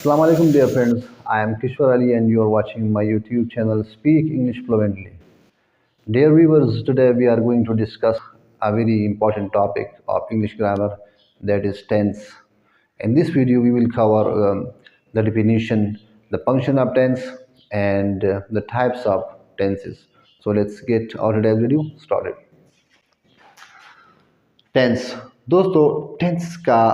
Assalamu alaikum dear friends, I am Kishwar Ali and you are watching my YouTube channel Speak English Fluently. Dear viewers, today we are going to discuss a very important topic of English grammar, that is tense. In this video we will cover the definition, the function of tense and the types of tenses. So let's get our today's video started. Tense दोस्तों, tense का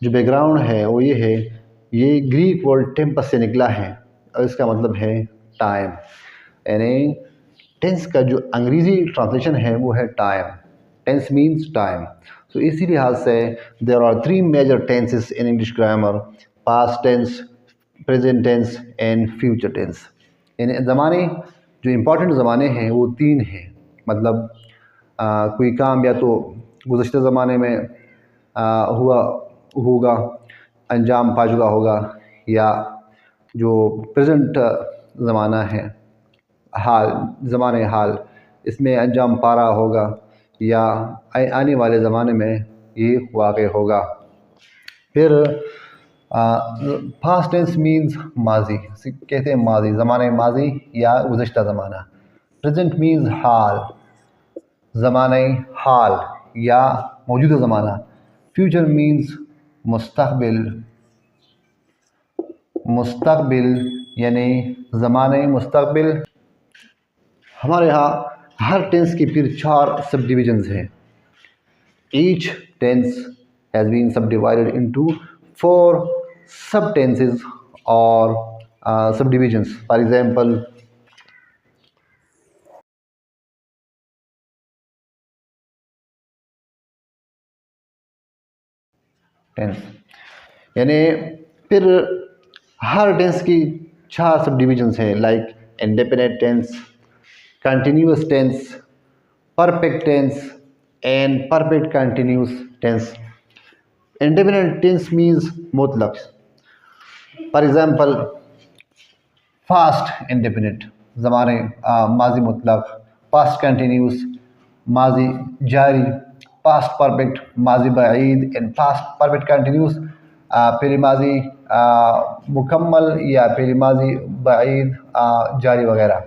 जो background है वो ये है, ये Greek word Tempest से निकला है और इसका मतलब है टाइम। यानी टेंस का जो अंग्रेजी ट्रांसलेशन है वो है time. Tense means time. So इसी लिहाज से there are three major tenses in English grammar: past tense, present tense and future tense. यानी ज़माने जो इम्पोर्टेंट ज़माने हैं वो तीन हैं। मतलब कोई काम या तो गुज़श्ता ज़माने में हुआ होगा, अंजाम पा चुका होगा, या जो प्रेजेंट ज़माना है, हाल ज़माने हाल, इसमें अंजाम पा रहा होगा, या आने वाले ज़माने में ये वाक़ होगा। फिर पास्ट टेंस मीन्स माजी, कहते हैं माजी, ज़माने माजी या गुज़श्ता ज़माना। प्रेजेंट मीन्स हाल, ज़माने हाल या मौजूदा ज़माना। फ्यूचर मीन्स मुस्तक़बिल, मुस्तक़बिल यानी ज़माने मुस्तक़बिल। हमारे यहाँ हर टेंस की फिर चार सब डिविजन्स हैं। ईच टेंस हैज़ बीन सब डिवाइडेड इनटू 4 सब टेंसेस और सब डिविजन्स। फॉर एग्जांपल, टेंस यानी फिर हर टेंस की 4 सब डिविजन्स हैं, like indefinite tense, continuous tense, perfect tense and perfect continuous tense. Indefinite tense means मुतलक। फॉर एग्जांपल, फास्ट इंडेफिनिट ज़माने माजी मुतलक, पास्ट कंटिन्यूअस माजी जारी, पास्ट परफेक्ट माजी बईद एंड पास्ट परफेक्ट कंटिन्यूस फिर माजी मुकम्मल या फिर माजी बईद जारी वगैरह।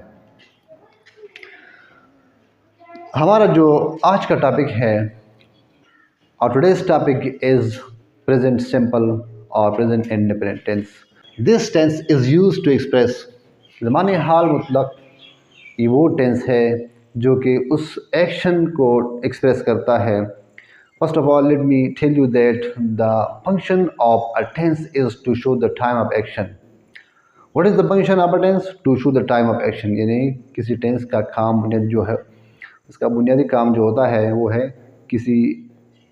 हमारा जो आज का टॉपिक है, और today's topic is present simple और present indefinite tense. This tense is used to express, ज़माने हाल मुतलक ये वो टेंस है जो कि उस एक्शन को एक्सप्रेस करता है। First of all, let me tell you that the function of a tense is to show the time of action. What is the function of a tense? To show the time of action. यानी किसी tense का काम जो है, उसका बुनियादी काम जो होता है वो है किसी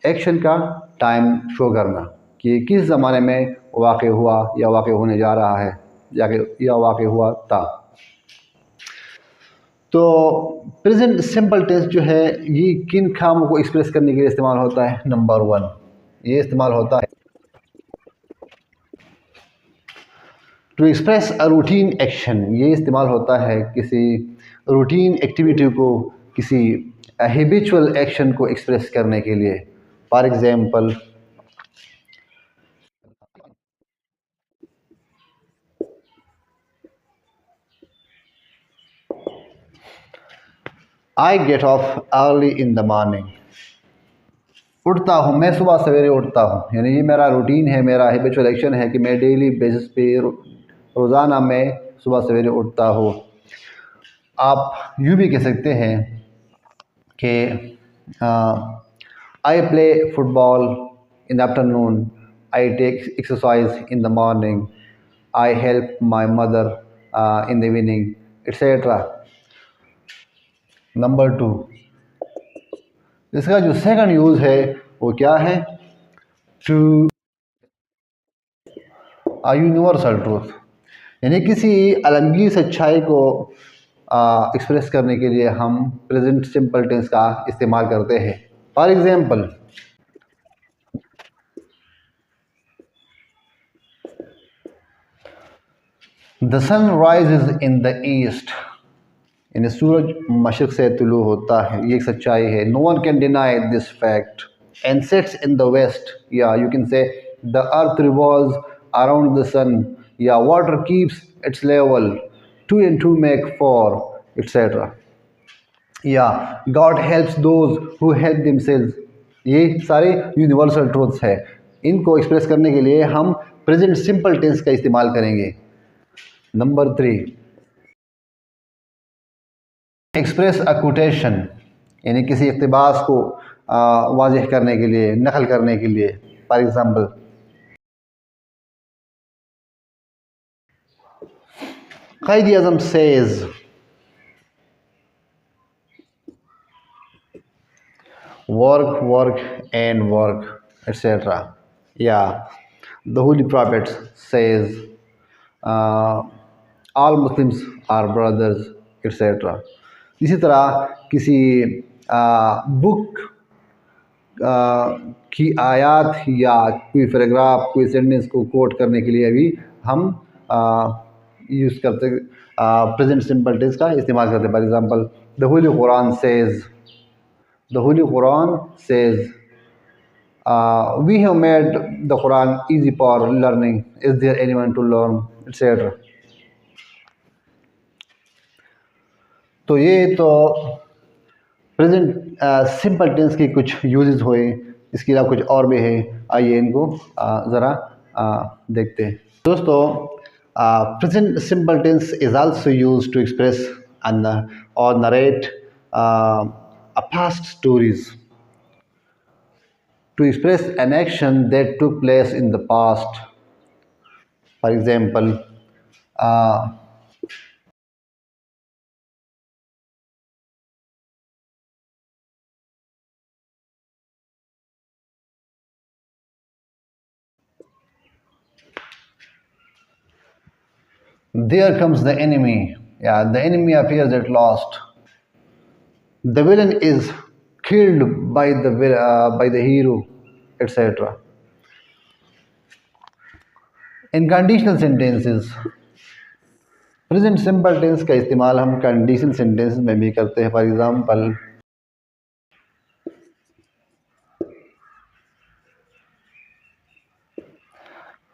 एक्शन का टाइम शो करना, कि किस ज़माने में वाक़ हुआ या वाक़ होने जा रहा है या वाक़ हुआ था। तो प्रेजेंट सिंपल टेंस जो है ये किन कामों को एक्सप्रेस करने के लिए इस्तेमाल होता है? नंबर 1, ये इस्तेमाल होता है to express a routine action. ये इस्तेमाल होता है किसी रूटीन एक्टिविटी को, किसी हैबिचुअल एक्शन को एक्सप्रेस करने के लिए। For example, I get of early in the morning. उठता हूँ, मैं सुबह सवेरे उठता हूँ। यानी ये मेरा रूटीन है, मेरा हैबिचुअल एक्शन है कि मैं डेली बेसिस पे रोज़ाना मैं सुबह सवेरे उठता हूँ। आप यूँ भी कह सकते हैं कि I play football in the afternoon, I take exercise in the morning, I help my mother in the evening, etcetera. Number 2, इसका जो सेकंड यूज़ है वो क्या है? टू आ यूनिवर्सल ट्रूथ, यानी किसी अलमगी सच्चाई को एक्सप्रेस करने के लिए हम प्रेजेंट सिंपल टेंस का इस्तेमाल करते हैं। For example, the sun rises in the east, यानी सूरज मशरक़ से तुलू होता है, ये एक सच्चाई है। No one can deny this fact. And sets in the west, या you can say the earth revolves around the sun, या water keeps its level, 2 and 2 make 4, etc. या God helps those who help themselves. ये सारे universal truths है। इनको express करने के लिए हम प्रेजेंट सिंपल टेंस का इस्तेमाल करेंगे। नंबर 3, एक्सप्रेस अ कोटेशन, यानी किसी इक़्तिबास को वाज़ेह करने के लिए, नकल करने के लिए। For example, Quaid Azam says, work, work and work, etc. Yeah, the Holy Prophet says, all Muslims are brothers, etc. इसी तरह किसी बुक की आयत या कोई पैराग्राफ, कोई सेंटेंस को कोट करने के लिए भी हम यूज़ करते, प्रेजेंट सिंपल टेंस का इस्तेमाल करते हैं। For example, the Holi Quran says, the Holy Quran says, we have made the Quran easy for learning. Is there anyone to learn, etc. तो ये तो प्रेजेंट सिंपल टेंस के कुछ यूजेस हुए। इसके अलावा कुछ और भी है, आइए इनको ज़रा देखते हैं। दोस्तों, present simple tense is also used to express और narrate past stories, to express an action that took place in the past. For example, there comes the enemy. Yeah, the enemy appears at last. The villain is killed by the hero, etc. In conditional sentences, present simple tense का इस्तेमाल हम conditional sentence में भी करते हैं। For example,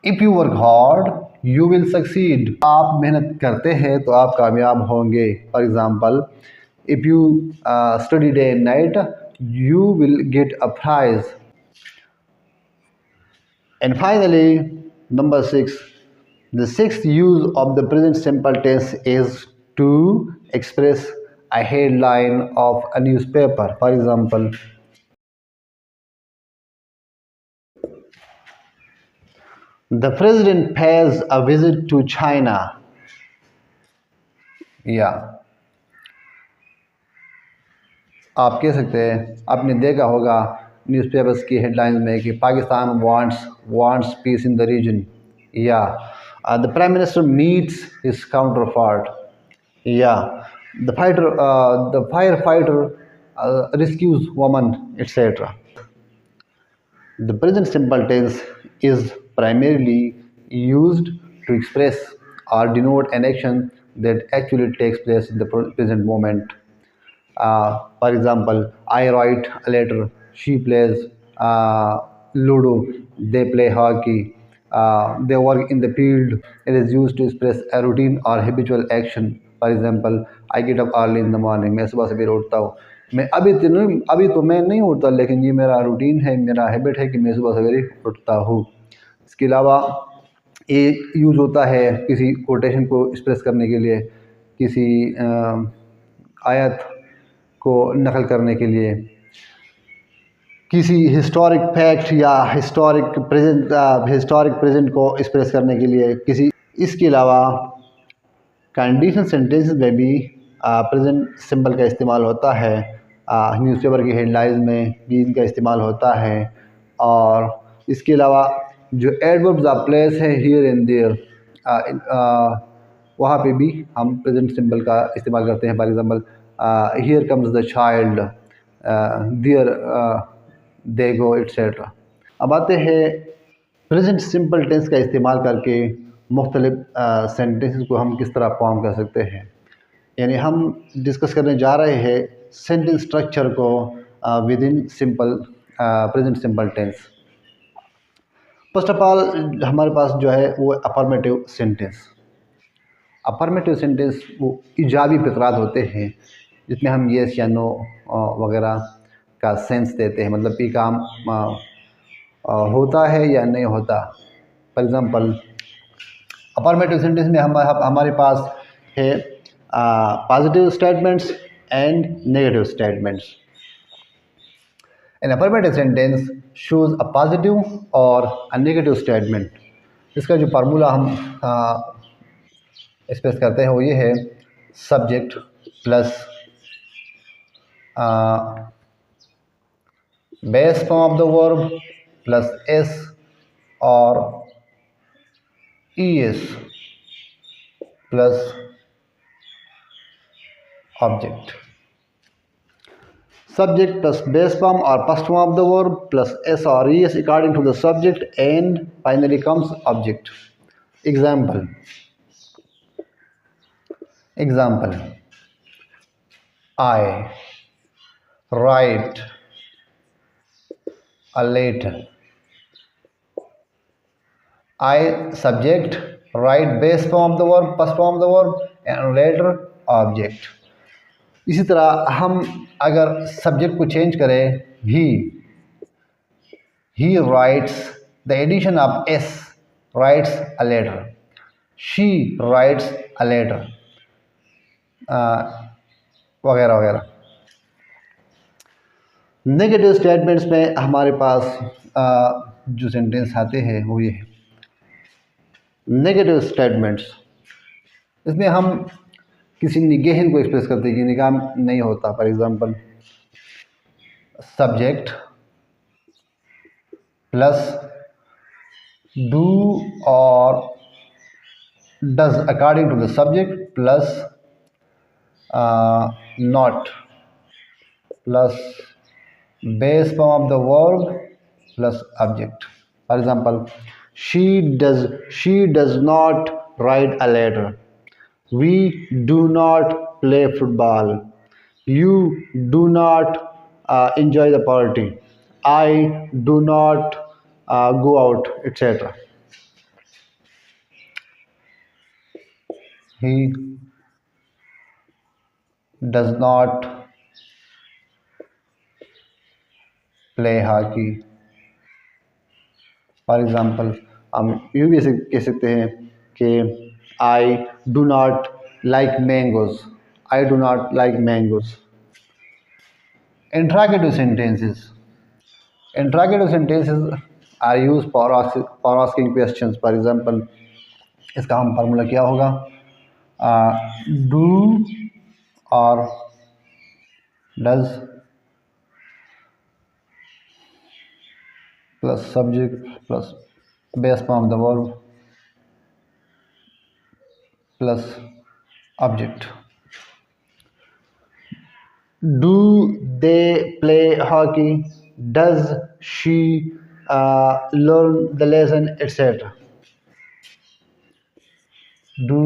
if you work hard you will succeed, आप मेहनत करते हैं तो आप कामयाब होंगे। For example, if you study day and night you will get a prize. And finally, number 6, the sixth use of the present simple tense is to express a headline of a newspaper. For example, the president pays a visit to China. Yeah, आप कह सकते हैं, आपने देखा होगा newspapers की headlines में कि Pakistan wants peace in the region, या the prime minister meets his counterpart, या the firefighter rescues woman, etcetera. The present simple tense is primarily used to express or denote an action that actually takes place in the present moment. For example, I write a letter, she plays ludo, they play hockey, they work in the field. It is used to express a routine or habitual action. For example, I get up early in the morning, मैं सुबह सवेरे उठता हूँ। मैं अभी तो मैं नहीं उठता, लेकिन ये मेरा रूटीन है, मेरा हैबिट है कि मैं सुबह सवेरे उठता हूँ। इसके अलावा ये यूज़ होता है किसी कोटेशन को एक्सप्रेस करने के लिए, किसी आयत को नकल करने के लिए, किसी हिस्टोरिक फैक्ट या हिस्टोरिक प्रेजेंट को एक्सप्रेस करने के लिए किसी। इसके अलावा कंडीशनल सेंटेंसेस में भी प्रेजेंट सिंबल का इस्तेमाल होता है। न्यूज़पेपर की हेडलाइंस में भी इनका इस्तेमाल होता है। और इसके अलावा जो एडवर्ब्स ऑफ प्लेस है, हियर एंड देयर, वहाँ पे भी हम प्रेजेंट सिंबल का इस्तेमाल करते हैं। For example, here comes the child, there they go, etcetera. अब आते हैं प्रेजेंट सिंपल टेंस का इस्तेमाल करके मुख्तलिफ सेंटेंसेस को हम किस तरह फॉर्म कर सकते हैं। यानी हम डिस्कस करने जा रहे हैं सेंटेंस स्ट्रक्चर को within simple present simple tense. First of all हमारे पास जो है वो अफर्मेटिव सेंटेंस। अफर्मेटिव सेंटेंस वो इजाबी फितरात होते हैं जिसमें हम येस या नो वगैरह का सेंस देते हैं, मतलब ये काम होता है या नहीं होता। फॉर एग्ज़ाम्पल अफर्मेटिव सेंटेंस में हमारे पास है positive statements and negative statements. An affirmative sentence shows a positive और अ नेगेटिव स्टेटमेंट। इसका जो फार्मूला हम एक्सप्रेस करते हैं वो ये है, subject plus base form of the verb plus S और E S plus object. Subject plus base form or first form of the verb plus s or es according to the subject, and finally comes object. Example. I write a letter. I subject, write base form of the verb, first form of the verb, and later object. इसी तरह हम अगर subject को change करें, he writes, the addition of s writes a letter, she writes a letter, वगैरह वगैरह। Negative statements में हमारे पास जो सेंटेंस आते हैं वो ये है। नेगेटिव स्टेटमेंट्स, इसमें हम किसी निगेहन को एक्सप्रेस करते हैं कि निगाह नहीं होता। For example subject plus do और does according to the subject plus not plus base form of the verb plus object. For example she does not write a letter, we do not play football, you do not enjoy the party, I do not go out, etc. He does not play hockey। For example हम यूँ भी कह सकते हैं कि I do not like mangoes, I do not like mangoes. Interrogative sentences, interrogative sentences are use for asking questions. For example इसका हम formula क्या होगा, डू और does plus subject plus base form of the verb plus object. Do they play hockey? Does she learn the lesson, etc. Do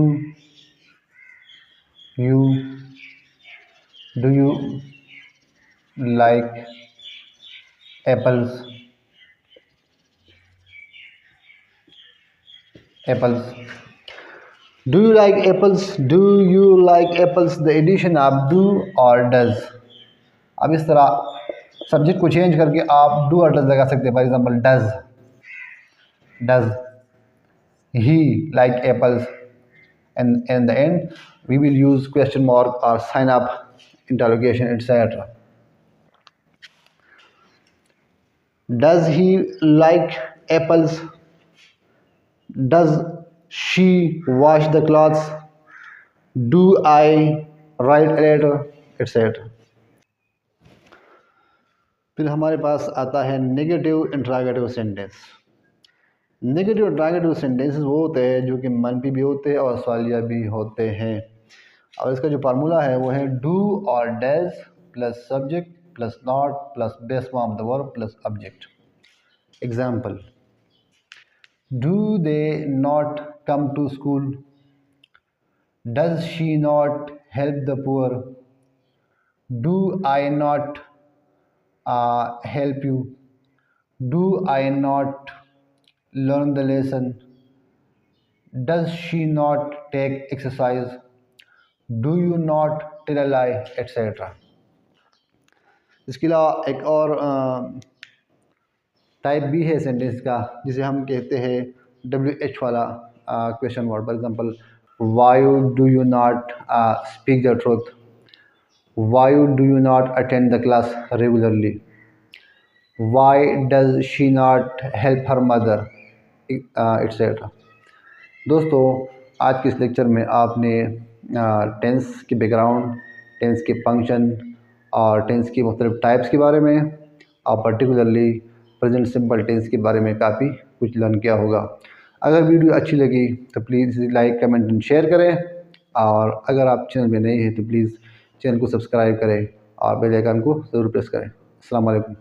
you like apples? Do you like apples? Do you like apples? The addition of do or does। अब इस तरह subject को change करके आप do और does लगा सकते हैं। For example does he like apples, and in the end we will use question mark or sign up interrogation, etc. Does he like apples? Does she wash the clothes? Do I write a letter, etc. फिर हमारे पास आता है negative interrogative sentence. Negative interrogative sentences वो होते हैं जो कि मनफी भी होते हैं और सवालिया भी होते हैं, और इसका जो फार्मूला है वो है डू और does plus subject plus not plus base form of the verb plus object. Example, do they not come to school? Does she not help the poor? Do I not help you? Do I not learn the lesson, does she not take exercise, do you not tell a lie, etc. इसके अलावा एक और type भी है sentence का, जिसे हम कहते हैं WH वाला question word. For example, why do you not speak the truth, why do you not attend the class regularly, why does she not help her mother, etcetera. दोस्तों, आज के इस लेक्चर में आपने टेंस के बैकग्राउंड, टेंस के function और tense की मुख्तलिफ टाइप्स के बारे में और पर्टिकुलरली प्रेजेंट सिंपल टेंस के बारे में काफ़ी कुछ लर्न किया होगा। अगर वीडियो अच्छी लगी तो please like, comment and share करें, और अगर आप चैनल में नए हैं तो प्लीज़ चैनल को सब्सक्राइब करें और बेल आइकन को ज़रूर प्रेस करें। अस्सलाम वालेकुम।